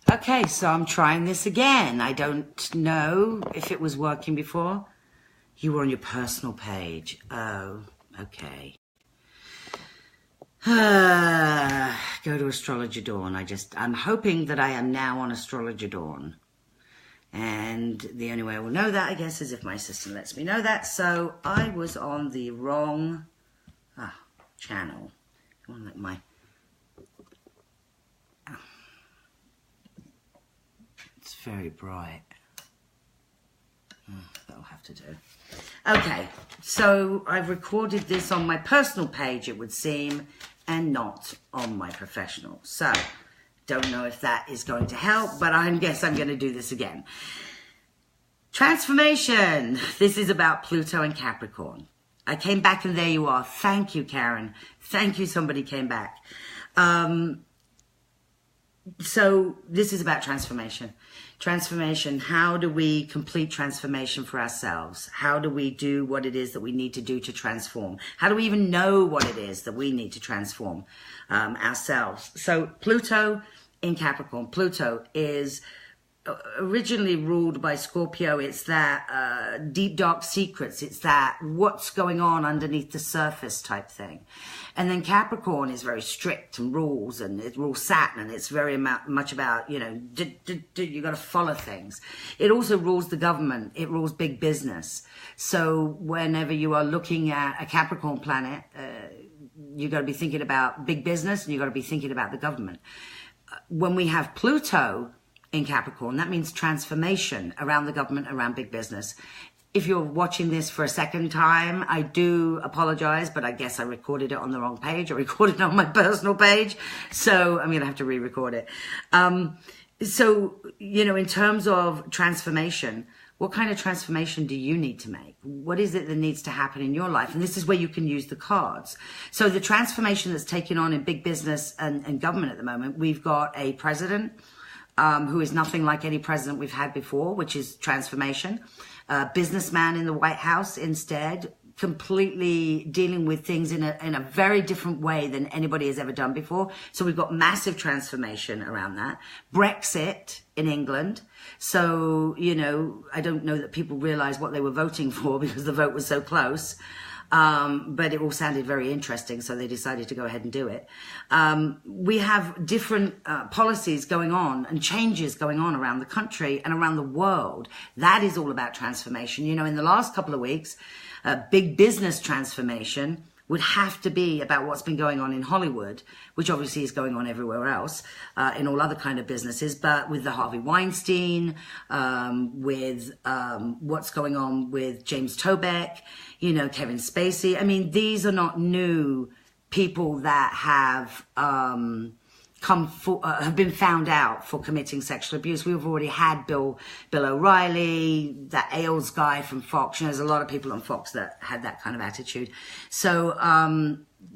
Okay, so I'm trying this again. I don't know if it was working before. You were on your personal page. Oh, okay. Go to Astrologer Dawn. I'm hoping that I am now on Astrologer Dawn. And the only way I will know that, I guess, is if my system lets me know that. So I was on the wrong channel. I want to let my... It's very bright. That'll have to do. Okay, so I've recorded this on my personal page, it would seem, and not on my professional. So, don't know if that is going to help, but I guess I'm going to do this again. Transformation. This is about Pluto and Capricorn. I came back and there you are. Thank you, Karen. Thank you, somebody came back. So this is about transformation. Transformation, how do we complete transformation for ourselves? How do we do what it is that we need to do to transform? How do we even know what it is that we need to transform ourselves? So Pluto in Capricorn. Pluto is originally ruled by Scorpio. It's that deep, dark secrets. It's that what's going on underneath the surface type thing. And then Capricorn is very strict and rules, and it rules Saturn, and it's very much about, you know, you got to follow things. It also rules the government. It rules big business. So whenever you are looking at a Capricorn planet, you got to be thinking about big business, and you got to be thinking about the government. When we have Pluto in Capricorn, that means transformation around the government, around big business. If you're watching this for a second time, I do apologize, but I guess I recorded it on the wrong page. I recorded it on my personal page, so I'm going to have to re-record it. So, you know, in terms of transformation, what kind of transformation do you need to make? What is it that needs to happen in your life? And this is where you can use the cards. So the transformation that's taken on in big business and government at the moment, we've got a president who is nothing like any president we've had before, which is transformation. Businessman in the White House instead, completely dealing with things in a very different way than anybody has ever done before. So we've got massive transformation around that. Brexit in England. So, you know, I don't know that people realize what they were voting for because the vote was so close. But it all sounded very interesting, so they decided to go ahead and do it. We have different policies going on and changes going on around the country and around the world. That is all about transformation. You know, in the last couple of weeks, big business transformation would have to be about what's been going on in Hollywood, which obviously is going on everywhere else, in all other kind of businesses, but with the Harvey Weinstein, with what's going on with James Toback, you know, Kevin Spacey. I mean, these are not new people that have have been found out for committing sexual abuse. We've already had Bill O'Reilly, that Ailes guy from Fox. You know, there's a lot of people on Fox that had that kind of attitude. So,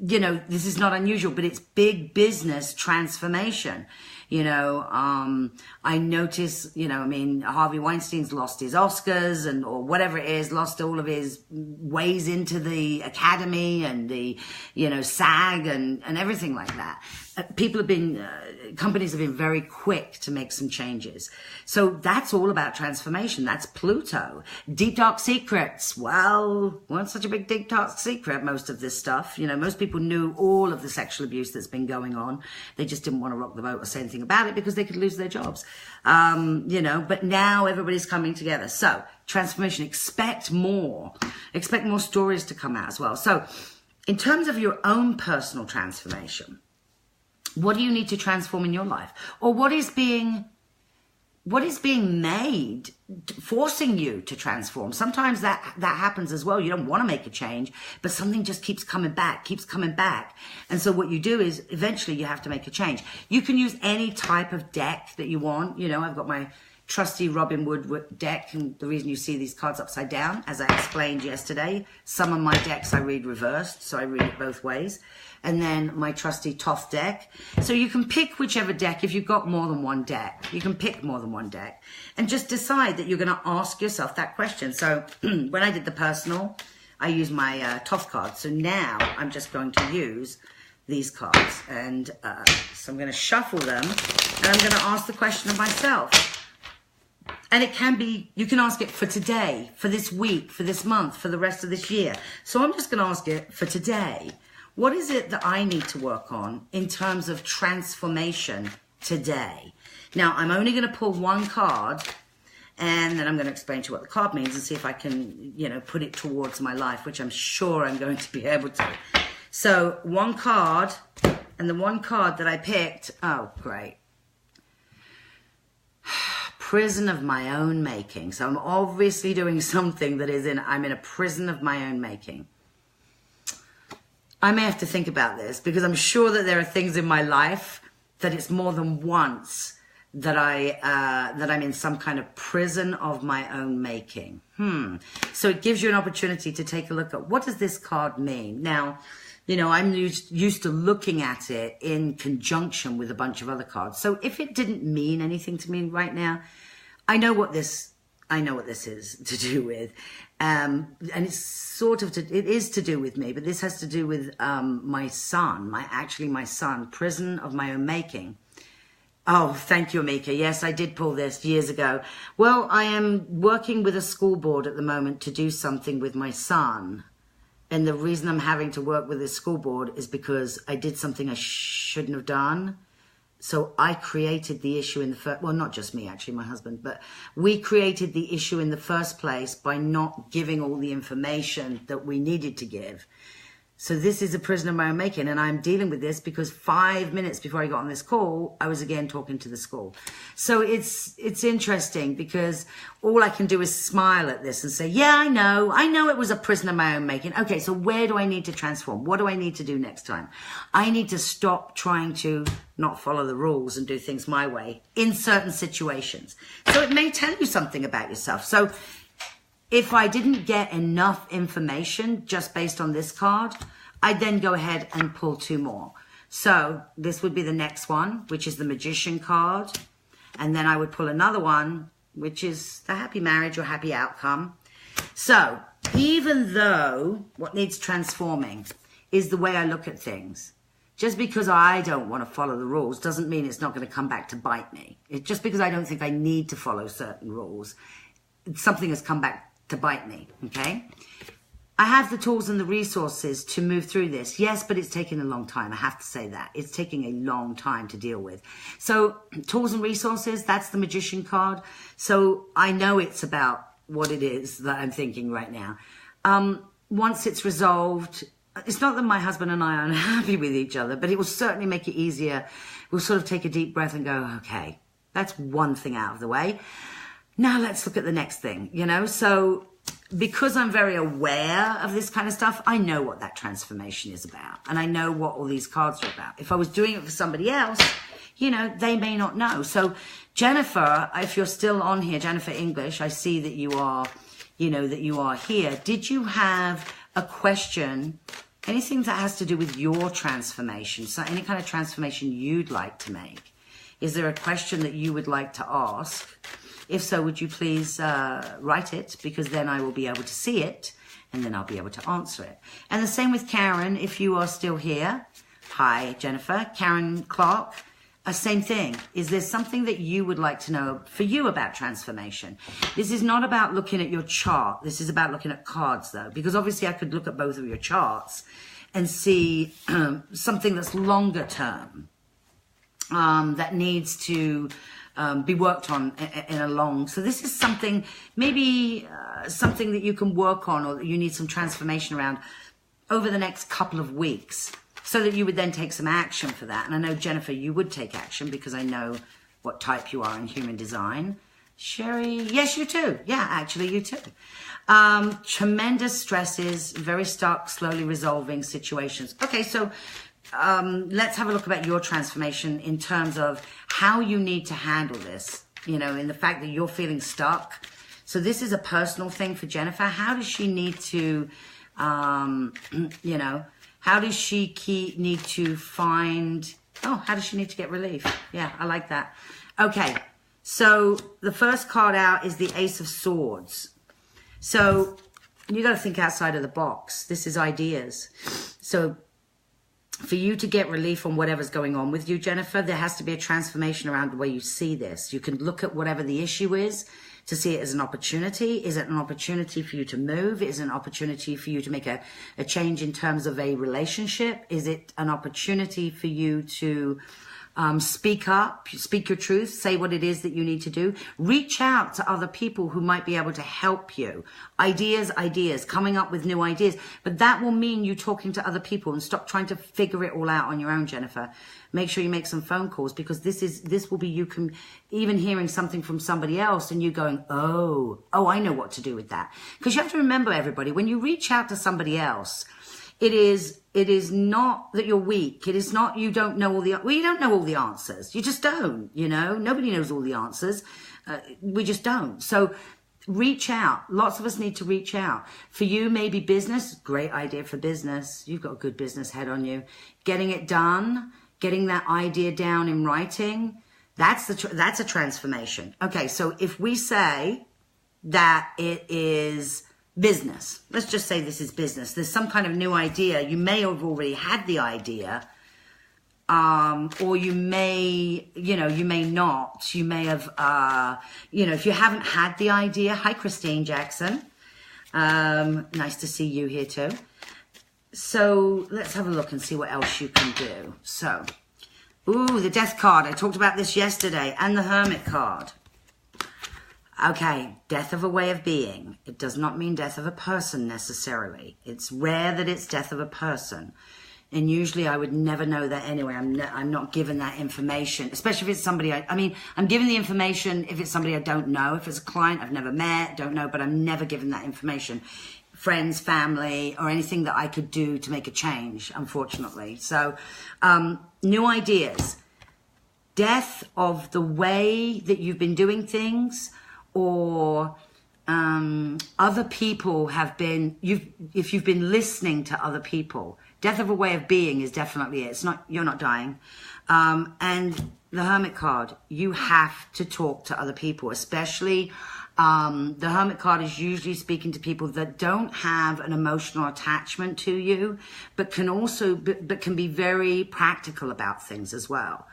you know, this is not unusual, but it's big business transformation. You know, I notice, you know, I mean, Harvey Weinstein's lost his Oscars or whatever it is, lost all of his ways into the Academy and the, you know, SAG and everything like that. Companies have been very quick to make some changes. So that's all about transformation. That's Pluto. Deep, dark secrets. Well, weren't such a big, deep, dark secret, most of this stuff. You know, most people knew all of the sexual abuse that's been going on. They just didn't want to rock the boat or say anything about it because they could lose their jobs. You know, but now everybody's coming together. So transformation, expect more stories to come out as well. So in terms of your own personal transformation, what do you need to transform in your life? Or what is being made, forcing you to transform? Sometimes that happens as well. You don't want to make a change, but something just keeps coming back. And so what you do is eventually you have to make a change. You can use any type of deck that you want. You know, I've got my trusty Robin Wood deck, and the reason you see these cards upside down, as I explained yesterday, some of my decks I read reversed, so I read it both ways. And then my trusty Thoth deck. So you can pick whichever deck. If you've got more than one deck, you can pick more than one deck and just decide that you're going to ask yourself that question. So when I did the personal, I used my Thoth card. So now I'm just going to use these cards. And so I'm going to shuffle them, and I'm going to ask the question of myself. And it can be, you can ask it for today, for this week, for this month, for the rest of this year. So I'm just going to ask it for today. What is it that I need to work on in terms of transformation today? Now, I'm only going to pull one card, and then I'm going to explain to you what the card means and see if I can, you know, put it towards my life, which I'm sure I'm going to be able to. So one card, and the one card that I picked, oh, great. Prison of my own making. So I'm obviously doing something that is I'm in a prison of my own making. I may have to think about this because I'm sure that there are things in my life that it's more than once that I'm in some kind of prison of my own making. So it gives you an opportunity to take a look at what does this card mean? Now, you know, I'm used to looking at it in conjunction with a bunch of other cards. So if it didn't mean anything to me right now, I know what this is to do with. And it's sort of, it is to do with me, but this has to do with my son, my son, prison of my own making. Oh, thank you, Amika. Yes, I did pull this years ago. Well, I am working with a school board at the moment to do something with my son. And the reason I'm having to work with this school board is because I did something I shouldn't have done. So I created the issue in the first, well, not just me, actually, my husband, but we created the issue in the first place by not giving all the information that we needed to give. So this is a prison of my own making, and I'm dealing with this because 5 minutes before I got on this call, I was again talking to the school. So it's interesting because all I can do is smile at this and say, yeah, I know it was a prison of my own making. Okay, so where do I need to transform? What do I need to do next time? I need to stop trying to not follow the rules and do things my way in certain situations. So it may tell you something about yourself. So if I didn't get enough information just based on this card, I'd then go ahead and pull two more. So this would be the next one, which is the Magician card. And then I would pull another one, which is the happy marriage or happy outcome. So even though what needs transforming is the way I look at things, just because I don't want to follow the rules doesn't mean it's not going to come back to bite me. It's just because I don't think I need to follow certain rules, something has come back to bite me, okay? I have the tools and the resources to move through this. Yes, but it's taken a long time. I have to say that. It's taking a long time to deal with. So tools and resources, that's the Magician card. So I know it's about what it is that I'm thinking right now. Once it's resolved, it's not that my husband and I are unhappy with each other, but it will certainly make it easier. We'll sort of take a deep breath and go, okay, that's one thing out of the way. Now let's look at the next thing, you know? So because I'm very aware of this kind of stuff, I know what that transformation is about. And I know what all these cards are about. If I was doing it for somebody else, you know, they may not know. So Jennifer, if you're still on here, Jennifer English, I see that you are, you know, that you are here. Did you have a question, anything that has to do with your transformation? So any kind of transformation you'd like to make? Is there a question that you would like to ask? If so, would you please write it, because then I will be able to see it and then I'll be able to answer it. And the same with Karen, if you are still here. Hi, Jennifer. Karen Clark, same thing. Is there something that you would like to know for you about transformation? This is not about looking at your chart. This is about looking at cards, though, because obviously I could look at both of your charts and see something that's longer term that needs to be worked on in a long. So this is something, maybe something that you can work on or that you need some transformation around over the next couple of weeks so that you would then take some action for that. And I know, Jennifer, you would take action because I know what type you are in human design. Sherry, yes, you too. Yeah, actually, you too. Tremendous stresses, very stuck, slowly resolving situations. Okay, so let's have a look about your transformation in terms of how you need to handle this, you know, in the fact that you're feeling stuck. So this is a personal thing for Jennifer. How does she need to, you know, how does she need to find, how does she need to get relief? Yeah, I like that. Okay, so the first card out is the Ace of Swords. So you got to think outside of the box. This is ideas. So for you to get relief on whatever's going on with you, Jennifer, there has to be a transformation around the way you see this. You can look at whatever the issue is to see it as an opportunity. Is it an opportunity for you to move? Is it an opportunity for you to make a change in terms of a relationship? Is it an opportunity for you to speak up, speak your truth, say what it is that you need to do? Reach out to other people who might be able to help you. Ideas, coming up with new ideas. But that will mean you talking to other people, and stop trying to figure it all out on your own, Jennifer. Make sure you make some phone calls, because this will be you even hearing something from somebody else and you going, oh, I know what to do with that. Because you have to remember, everybody, when you reach out to somebody else, it is not that you're weak. It is not you don't know you don't know all the answers. You just don't, Nobody knows all the answers. We just don't. So reach out. Lots of us need to reach out. For you, maybe business, great idea for business. You've got a good business head on you. Getting it done, getting that idea down in writing, that's a transformation. Okay, so if we say that it is business. Let's just say this is business. There's some kind of new idea. You may have already had the idea, or you may not. You may have, if you haven't had the idea. Hi, Christine Jackson. Nice to see you here too. So let's have a look and see what else you can do. So, the Death card. I talked about this yesterday, and the Hermit card. Okay, death of a way of being. It does not mean death of a person necessarily. It's rare that it's death of a person. And usually I would never know that anyway. I'm not given that information, especially if it's somebody I'm given the information if it's somebody I don't know. If it's a client I've never met, don't know, but I'm never given that information. Friends, family, or anything that I could do to make a change, unfortunately. So, new ideas. Death of the way that you've been doing things, or other people have been, if you've been listening to other people. Death of a way of being is definitely it. It's not, you're not dying. And the Hermit card, you have to talk to other people, especially the Hermit card is usually speaking to people that don't have an emotional attachment to you, but can be very practical about things as well.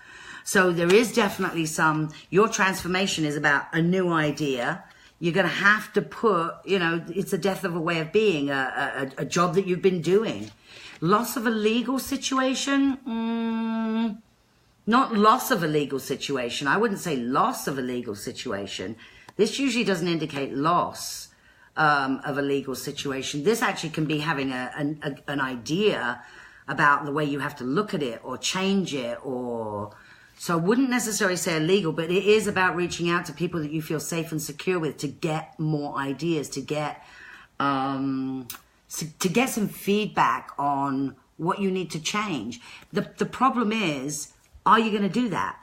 So there is definitely your transformation is about a new idea. You're going to have to put, it's a death of a way of being, a job that you've been doing. Loss of a legal situation, not loss of a legal situation. I wouldn't say loss of a legal situation. This usually doesn't indicate loss of a legal situation. This actually can be having an idea about the way you have to look at it or change it, or... So I wouldn't necessarily say illegal, but it is about reaching out to people that you feel safe and secure with to get more ideas, to get some feedback on what you need to change. The problem is, are you going to do that?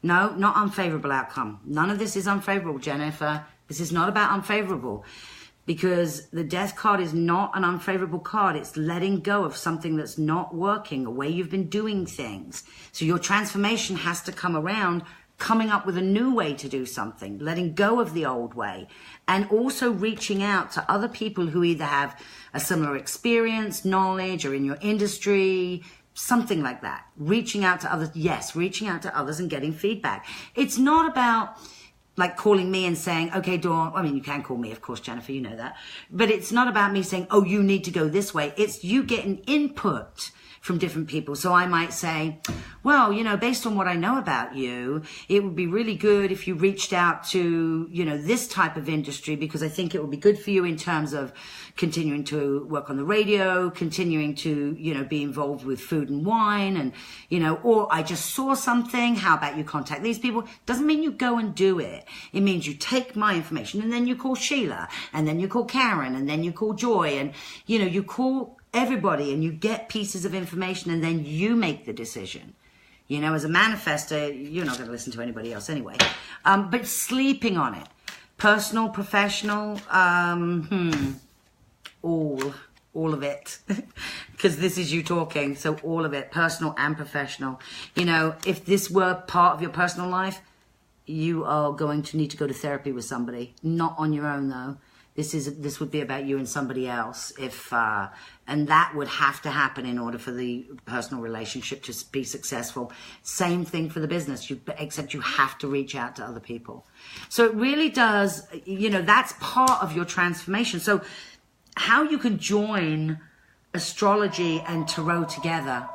No, not unfavorable outcome. None of this is unfavorable, Jennifer. This is not about unfavorable, because the Death card is not an unfavorable card. It's letting go of something that's not working, the way you've been doing things. So your transformation has to come around coming up with a new way to do something, letting go of the old way, and also reaching out to other people who either have a similar experience, knowledge, or in your industry, something like that. Reaching out to others. Yes, reaching out to others and getting feedback. It's not about like calling me and saying, okay, Dawn, I mean, you can call me, of course, Jennifer, you know that. But it's not about me saying, oh, you need to go this way. It's you getting input from different people. So I might say, well, based on what I know about you, it would be really good if you reached out to, this type of industry, because I think it would be good for you in terms of continuing to work on the radio, continuing to, be involved with food and wine, and, or I just saw something. How about you contact these people? Doesn't mean you go and do it. It means you take my information and then you call Sheila, and then you call Karen, and then you call Joy, and, you call everybody, and you get pieces of information, and then you make the decision. As a manifestor, you're not going to listen to anybody else anyway. But sleeping on it, personal, professional, all of it, because this is you talking. So all of it, personal and professional. If this were part of your personal life, you are going to need to go to therapy with somebody, not on your own though. This would be about you and somebody else. And that would have to happen in order for the personal relationship to be successful. Same thing for the business, except you have to reach out to other people. So it really does, that's part of your transformation. So how you can join astrology and tarot together,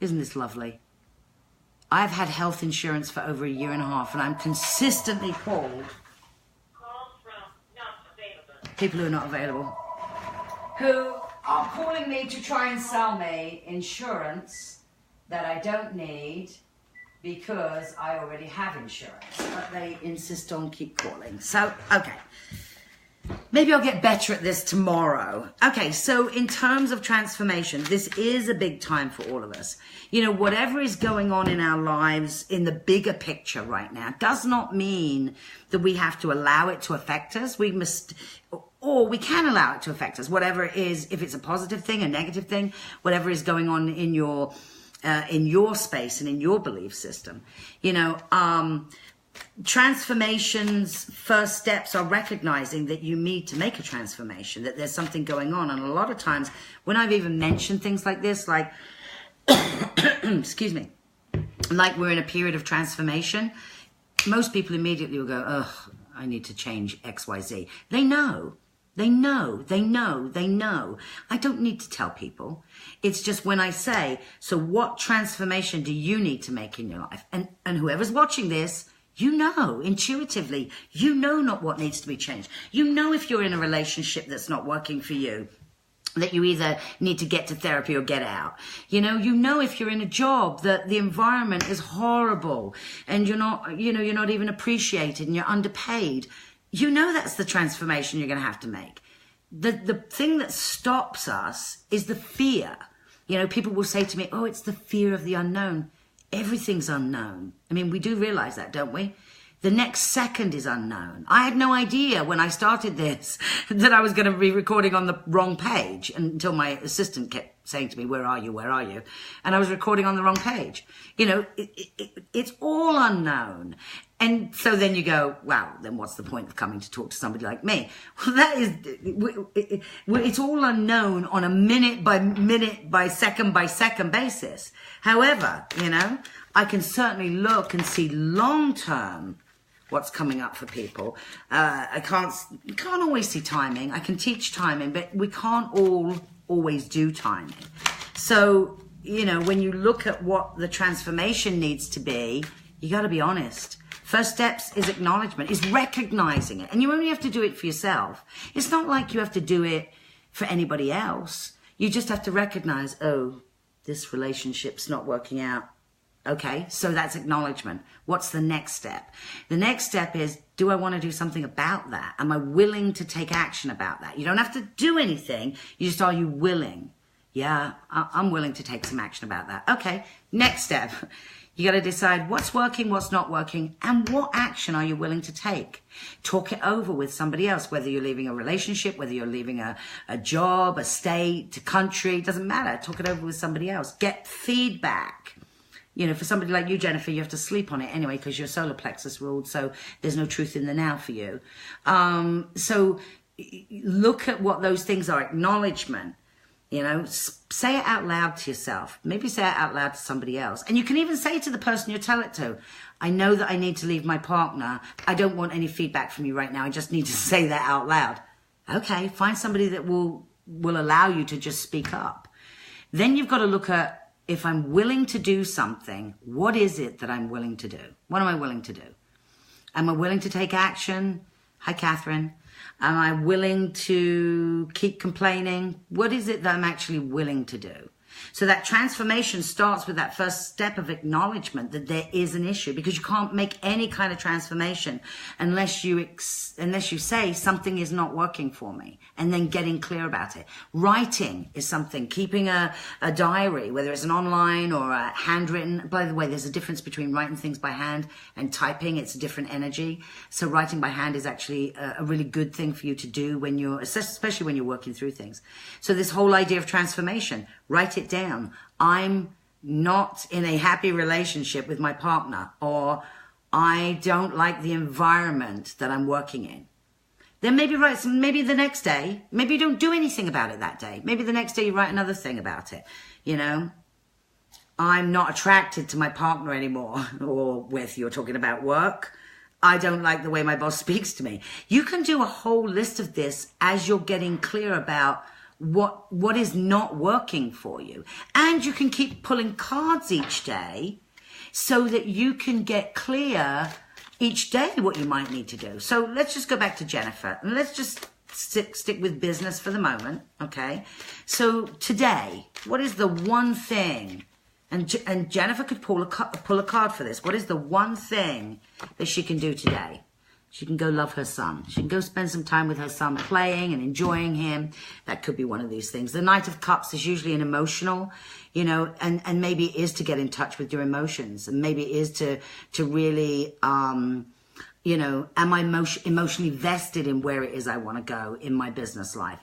isn't this lovely? I've had health insurance for over 1.5 years, and I'm consistently called people who are not available, who are calling me to try and sell me insurance that I don't need because I already have insurance, but they insist on keep calling. So, okay. Maybe I'll get better at this tomorrow. Okay, so in terms of transformation, this is a big time for all of us. Whatever is going on in our lives in the bigger picture right now does not mean that we have to allow it to affect us. We must, or we can allow it to affect us, whatever it is, if it's a positive thing, a negative thing, whatever is going on in your space and in your belief system. Transformation's first steps are recognizing that you need to make a transformation, that there's something going on. And a lot of times when I've even mentioned things like this, like, excuse me, like we're in a period of transformation, most people immediately will go, oh, I need to change X, Y, Z. They know. I don't need to tell people. It's just when I say, so what transformation do you need to make in your life? And whoever's watching this, intuitively, not what needs to be changed. If you're in a relationship that's not working for you, that you either need to get to therapy or get out. If you're in a job that the environment is horrible and you're not even appreciated and you're underpaid, that's the transformation you're going to have to make. The thing that stops us is the fear. People will say to me, oh, it's the fear of the unknown. Everything's unknown. I mean, we do realize that, don't we? The next second is unknown. I had no idea when I started this that I was going to be recording on the wrong page until my assistant kept saying to me, where are you? Where are you? And I was recording on the wrong page. It's all unknown. And so then you go, wow, then what's the point of coming to talk to somebody like me? Well, it's all unknown on a minute by second basis. However, I can certainly look and see long term what's coming up for people. You can't always see timing. I can teach timing, but we can't always do timing. So, when you look at what the transformation needs to be, you got to be honest. First steps is acknowledgement, is recognizing it. And you only have to do it for yourself. It's not like you have to do it for anybody else. You just have to recognize, oh, this relationship's not working out. Okay, so that's acknowledgement. What's the next step? The next step is, do I want to do something about that? Am I willing to take action about that? You don't have to do anything. You just, are you willing? Yeah, I'm willing to take some action about that. Okay, next step. You got to decide what's working, what's not working, and what action are you willing to take? Talk it over with somebody else, whether you're leaving a relationship, whether you're leaving a job, a state, a country, it doesn't matter. Talk it over with somebody else. Get feedback. For somebody like you, Jennifer, you have to sleep on it anyway because your solar plexus ruled, so there's no truth in the now for you. So look at what those things are. Acknowledgement. Say it out loud to yourself. Maybe say it out loud to somebody else. And you can even say to the person you tell it to, I know that I need to leave my partner. I don't want any feedback from you right now. I just need to say that out loud. Okay, find somebody that will allow you to just speak up. Then you've got to look at, if I'm willing to do something, what is it that I'm willing to do? What am I willing to do? Am I willing to take action? Hi, Catherine. Am I willing to keep complaining? What is it that I'm actually willing to do? So that transformation starts with that first step of acknowledgement that there is an issue, because you can't make any kind of transformation unless you say something is not working for me, and then getting clear about it. Writing is something, keeping a diary, whether it's an online or a handwritten. By the way, there's a difference between writing things by hand and typing. It's a different energy. So writing by hand is actually a really good thing for you to do when especially when you're working through things. So this whole idea of transformation, write it down. I'm not in a happy relationship with my partner, or I don't like the environment that I'm working in. Then maybe write some, maybe the next day, maybe you don't do anything about it that day. Maybe the next day you write another thing about it, you know. I'm not attracted to my partner anymore, or with you're talking about work. I don't like the way my boss speaks to me. You can do a whole list of this as you're getting clear about what is not working for you. And you can keep pulling cards each day so that you can get clear each day what you might need to do. So let's just go back to Jennifer and let's just stick with business for the moment, okay? So today, what is the one thing, and Jennifer could pull a card for this. What is the one thing that she can do today? She can go love her son. She can go spend some time with her son playing and enjoying him. That could be one of these things. The Knight of Cups is usually an emotional, you know, and maybe it is to get in touch with your emotions. And maybe it is to really, you know, am I emotionally vested in where it is I want to go in my business life?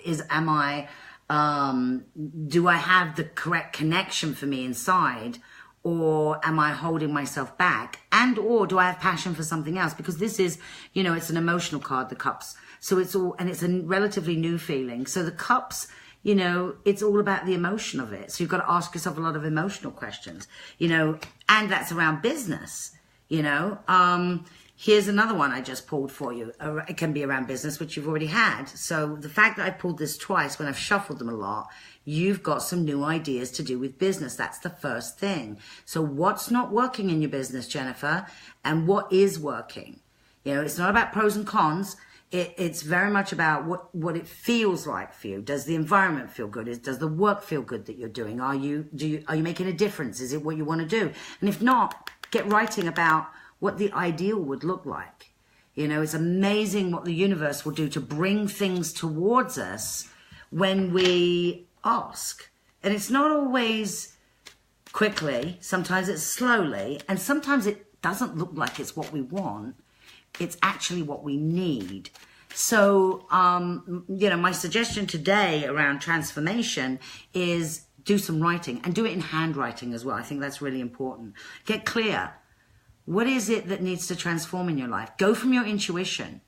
Do I have the correct connection for me inside? Or am I holding myself back? And or do I have passion for something else? Because this is, you know, it's an emotional card, the cups. So it's all, and it's a relatively new feeling. So the cups, you know, it's all about the emotion of it. So you've got to ask yourself a lot of emotional questions, you know, and that's around business, you know. Here's another one I just pulled for you. It can be around business, which you've already had. So the fact that I pulled this twice when I've shuffled them a lot, you've got some new ideas to do with business. That's the first thing. So what's not working in your business, Jennifer, and what is working? You know, it's not about pros and cons. It's very much about what it feels like for you. Does the environment feel good? Does the work feel good that you're doing? Are you making a difference? Is it what you want to do? And if not, get writing about what the ideal would look like. You know, it's amazing what the universe will do to bring things towards us when we ask. And it's not always quickly, sometimes it's slowly, and sometimes it doesn't look like it's what we want. It's actually what we need. So, you know, my suggestion today around transformation is do some writing and do it in handwriting as well. I think that's really important. Get clear. What is it that needs to transform in your life? Go from your intuition.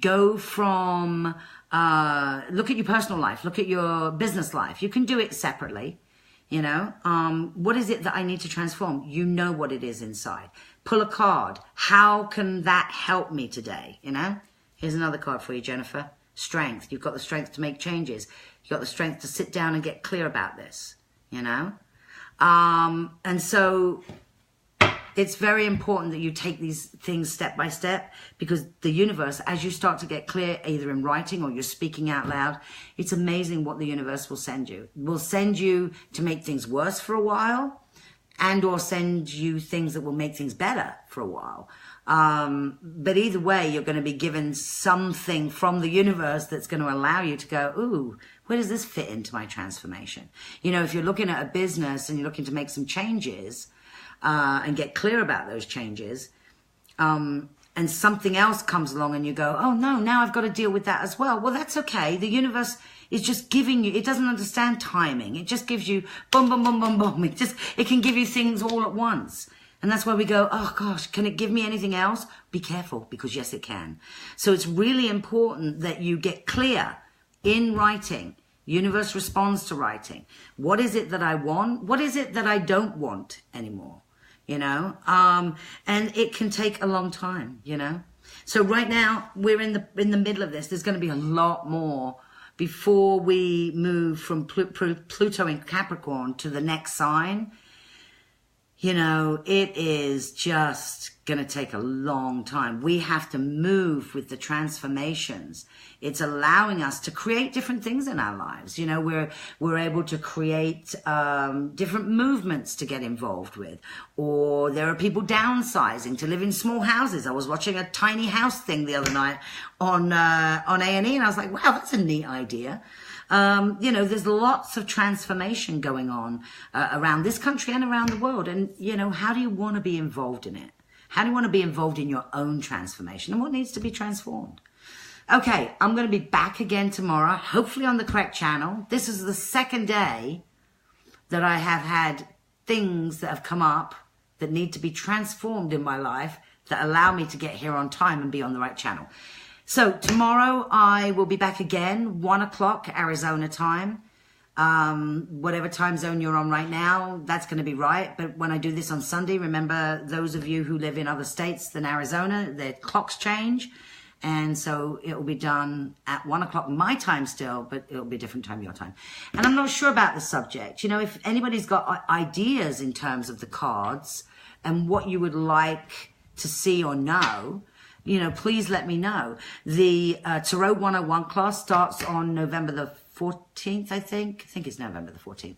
Go from, look at your personal life. Look at your business life. You can do it separately, you know. What is it that I need to transform? You know what it is inside. Pull a card. How can that help me today, you know? Here's another card for you, Jennifer. Strength. You've got the strength to make changes. You've got the strength to sit down and get clear about this, you know. And so it's very important that you take these things step by step, because the universe, as you start to get clear, either in writing or you're speaking out loud, it's amazing what the universe will send you. Will send you to make things worse for a while, and or send you things that will make things better for a while. But either way, you're going to be given something from the universe that's going to allow you to go, ooh, where does this fit into my transformation? You know, if you're looking at a business and you're looking to make some changes, and get clear about those changes, and something else comes along and you go, oh no, now I've got to deal with that as well. Well, that's okay. The universe is just giving you, it doesn't understand timing. It just gives you boom, boom, boom, boom, boom. It can give you things all at once. And that's why we go, oh gosh, can it give me anything else? Be careful, because yes, it can. So it's really important that you get clear in writing. Universe responds to writing. What is it that I want? What is it that I don't want anymore? You know, and it can take a long time, you know. So right now we're in the middle of this. There's going to be a lot more before we move from Pluto in Capricorn to the next sign. You know, it is just going to take a long time. We have to move with the transformations. It's allowing us to create different things in our lives. You know, we're able to create different movements to get involved with. Or there are people downsizing to live in small houses. I was watching a tiny house thing the other night on A&E, and I was like, wow, that's a neat idea. You know, there's lots of transformation going on around this country and around the world. And, you know, how do you want to be involved in it? How do you want to be involved in your own transformation? And what needs to be transformed? Okay, I'm going to be back again tomorrow, hopefully on the correct channel. This is the second day that I have had things that have come up that need to be transformed in my life that allow me to get here on time and be on the right channel. So tomorrow I will be back again, 1 o'clock Arizona time. Whatever time zone you're on right now, that's going to be right. But when I do this on Sunday, remember those of you who live in other states than Arizona, their clocks change. And so it will be done at 1 o'clock my time still, but it'll be a different time your time. And I'm not sure about the subject. You know, if anybody's got ideas in terms of the cards and what you would like to see or know, you know, please let me know. The Tarot 101 class starts on November the 14th, I think it's November the 14th.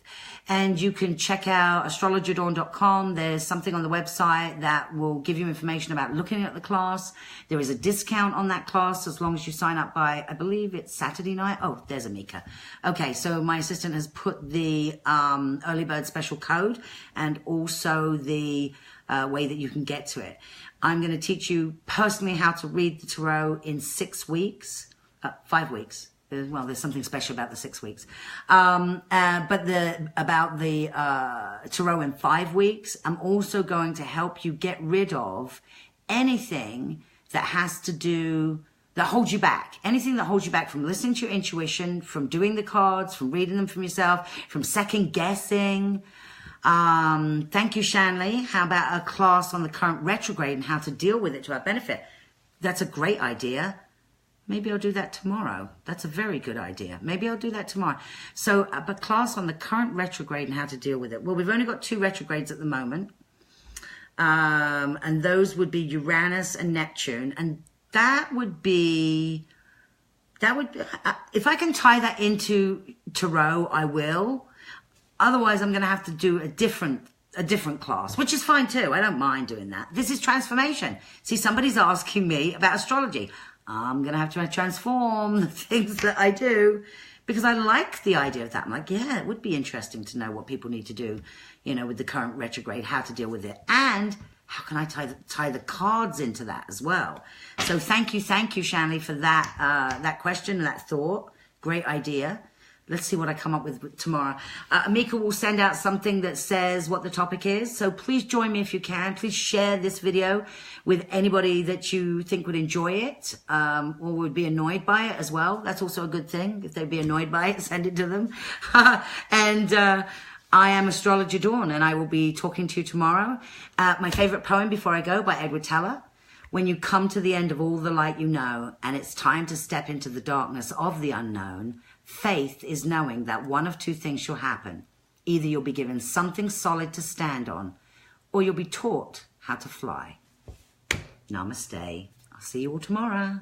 And you can check out astrologerdawn.com. There's something on the website that will give you information about looking at the class. There is a discount on that class as long as you sign up by, I believe it's Saturday night. Oh, there's Amika. Okay, so my assistant has put the early bird special code and also the way that you can get to it. I'm going to teach you personally how to read the tarot in 6 weeks, 5 weeks. Well, there's something special about the 6 weeks. But about the tarot in 5 weeks, I'm also going to help you get rid of anything that has to do, that holds you back. Anything that holds you back from listening to your intuition, from doing the cards, from reading them from yourself, from second guessing. Thank you, Shanley. How about a class on the current retrograde and how to deal with it to our benefit? That's a great idea. Maybe I'll do that tomorrow. That's a very good idea. Maybe I'll do that tomorrow. So, a class on the current retrograde and how to deal with it. Well, we've only got 2 retrogrades at the moment. And those would be Uranus and Neptune. And that would be, if I can tie that into tarot, I will. Otherwise, I'm going to have to do a different class, which is fine too. I don't mind doing that. This is transformation. See, somebody's asking me about astrology. I'm going to have to transform the things that I do because I like the idea of that. I'm like, yeah, it would be interesting to know what people need to do, you know, with the current retrograde, how to deal with it. And how can I tie the cards into that as well? So thank you, Shanley, for that question and that thought. Great idea. Let's see what I come up with tomorrow. Amika will send out something that says what the topic is. So please join me if you can. Please share this video with anybody that you think would enjoy it or would be annoyed by it as well. That's also a good thing. If they'd be annoyed by it, send it to them. And I am Astrologer Dawn, and I will be talking to you tomorrow. My favorite poem before I go by Edward Teller. When you come to the end of all the light you know, and it's time to step into the darkness of the unknown, faith is knowing that one of 2 things shall happen. Either you'll be given something solid to stand on, or you'll be taught how to fly. Namaste. I'll see you all tomorrow.